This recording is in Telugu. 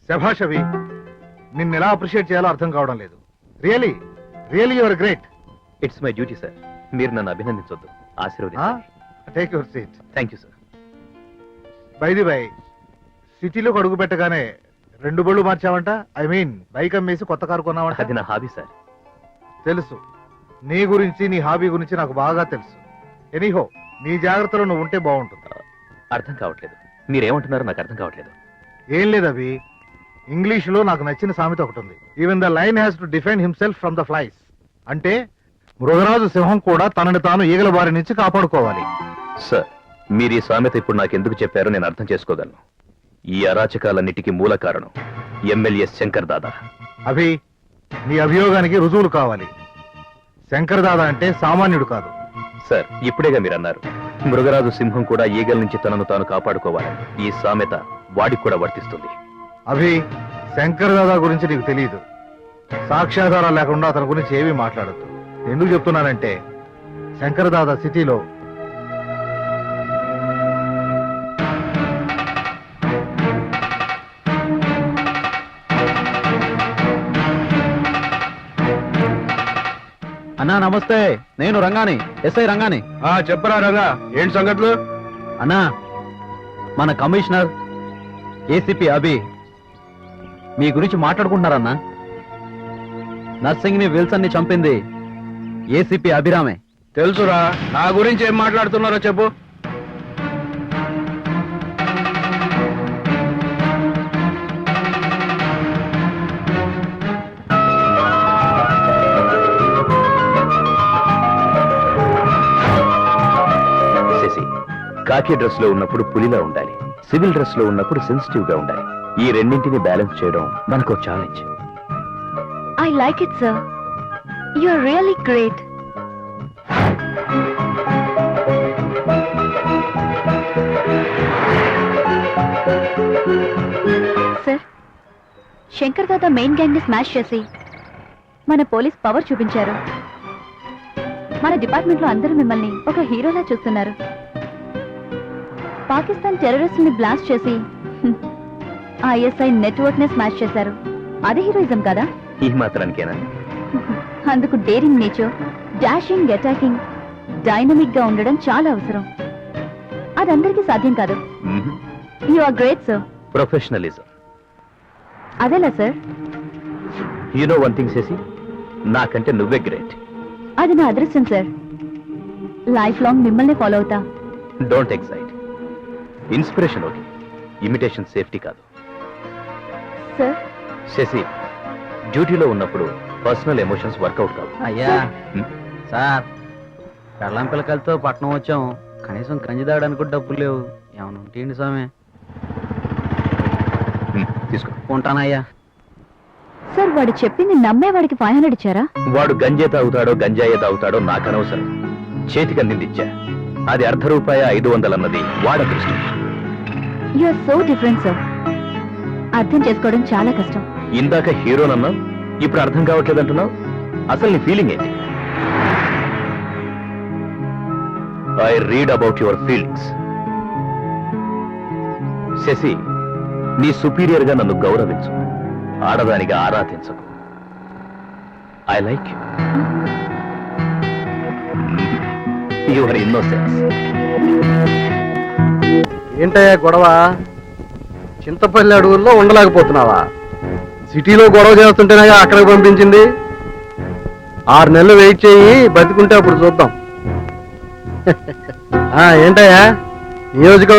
శభాష్ అవి, నిన్ను ఎలా అప్రిషియేట్ చేయాలో అర్థం కావడం లేదు. Really really your great. It's my duty sir. మీరు నన్ను అభినందించొద్దు, ఆశీర్వదించండి. Take your seat. Thank you sir. By the by, సిటీలోకి అడుగు పెట్టగానే 2 బళ్ళు మార్చావంట. ఐ మీన్ బైక్ అమ్మేసి కొత్త కారు కొన్నావంట. అది నా హాబీ సార్. తెలుసు, నీ గురించి నీ హాబీ గురించి నాకు బాగా తెలుసు. ఎనీహో, నీ జాగ్రత్తలో నువ్వు ఉంటే బాగుంటుంది. అర్థం కావట్లేదు, మీరేమంటున్నారో నాకు అర్థం కావట్లేదు. ఏం లేదు అవి, ఇంగ్లీషులో నాకు నచ్చిన సామెత ఒకటి ఉంది. Even the lion has to defend himself from the flies. అంటే మృగరాజు సింహం కూడా తనని తాను ఈగల బారి నుంచి కాపాడుకోవాలి. సార్, మీరు ఈ సామెత ఇప్పుడు నాకు ఎందుకు చెప్పారో నేను అర్థం చేసుకోగలను. ఈ అరాచకాలన్నిటికీ మూల కారణం ఎమ్మెల్యే శంకర్ దాదా. అభి, నీ అభియోగానికి రుజువులు కావాలి. శంకర్ దాదా అంటే సామాన్యుడు కాదు. సార్, ఇప్పుడేగా మీరు అన్నారు మృగరాజు సింహం కూడా ఈగల నుంచి తనను తాను కాపాడుకోవాలని. ఈ సామెత వాడికి కూడా వర్తిస్తుంది. అభి, శంకర్ దాదా గురించి నీకు తెలియదు. సాక్ష్యాధారాలు లేకుండా అతని గురించి ఏమీ మాట్లాడద్దు. ఎందుకు చెప్తున్నానంటే శంకర్ దాదా సిటీలో అన్నా నమస్తే, నేను రంగాని, ఎస్ఐ రంగాని. చెప్పరా రంగా, ఏంటి సంగతులు? అన్నా, మన కమిషనర్ ఏసీపీ అభి మీ గురించి మాట్లాడుకుంటున్నారన్నా. నర్సింగ్ ని విల్సన్ ని చంపింది ఏసీపీ అభిరామే. తెలుసురా, నా గురించి ఏం మాట్లాడుతున్నారో చెప్పు. శశి, కాకి డ్రెస్ లో ఉన్నప్పుడు పులిలా ఉండాలి, సివిల్ డ్రెస్ లో ఉన్నప్పుడు సెన్సిటివ్ గా ఉండాలి. ఈ రెండింటిని బ్యాలెన్స్ చేయడం మనకు challenge. I like it, sir. You are really great. Sir, Shankar Dada main gang ని స్మాష్ చేసి మన పోలీస్ పవర్ చూపించారు. మన డిపార్ట్మెంట్ లో అందరూ మిమ్మల్ని ఒక హీరోలా చూస్తున్నారు. పాకిస్తాన్ టెర్రరిస్టుల్ని బ్లాస్ట్ చేసి ఐఎస్ఐ నెట్వర్క్ ని స్మాష్ చేశారు. అది హీరోయిజం కదా? ఈ మాత్రానికేనా? అందుకు daring nature, dashing, attacking, dynamic గా ఉండడం చాలా అవసరం. అది అందరికీ సాధ్యం కాదు. You are great sir. Professionalism. అదేలా sir? You know one thing Shashi, నాకంటే నువ్వే గ్రేట్. అది నా అదృష్టం సార్. లైఫ్ లాంగ్ మిమ్మల్ని ఫాలో అవుతా. Don't excite. Inspiration okay, imitation safety కాదు. సార్, శశి, డ్యూటీలో ఉన్నప్పుడు పర్సనల్ ఎమోషన్స్ వర్కౌట్ కావు. అయ్యా సార్, పెళ్ళం పిల్లకలతో పట్నం వచ్చాం, కనీసం కంజి తాగడానికి కూడా డబ్బులు లేవు. ఏమన్నా ఉంటేండి స్వామి? తీసుకో. ఉంటానయ్యా. సార్ వాడు చెప్పింది నమ్మేవాడికి 500 ఇచ్చారా? వాడు గంజే తాగుతాడో గంజాయే తాగుతాడో నాకు అనవసరం. చేతికి అందింది ఇచ్చా. అది ₹1/500 అన్నది వాడ దృష్టి. You are so different sir. అర్థం చేసుకోవడం చాలా కష్టం. ఇందాక హీరోనన్నా, ఇప్పుడు అర్థం కావట్లేదు అంటున్నావు. అసలు నీ ఫీలింగ్ ఏంటి? I read about your feelings. Shashi, నీ సుపీరియర్ గా నన్ను గౌరవించు, ఆడదానిగా ఆరాధించకు. I like you. Your innocence. ఏంటయ్యా గొడవ? చింతపల్లి అడవుల్లో ఉండలేకపోతున్నావా? సిటీలో గొడవ చేస్తుంటేనే అక్కడికి పంపించింది. 6 నెలలు వెయిట్ చేయి, బతికుంటే అప్పుడు చూద్దాం. ఏంటయ్యా నియోజకవర్గం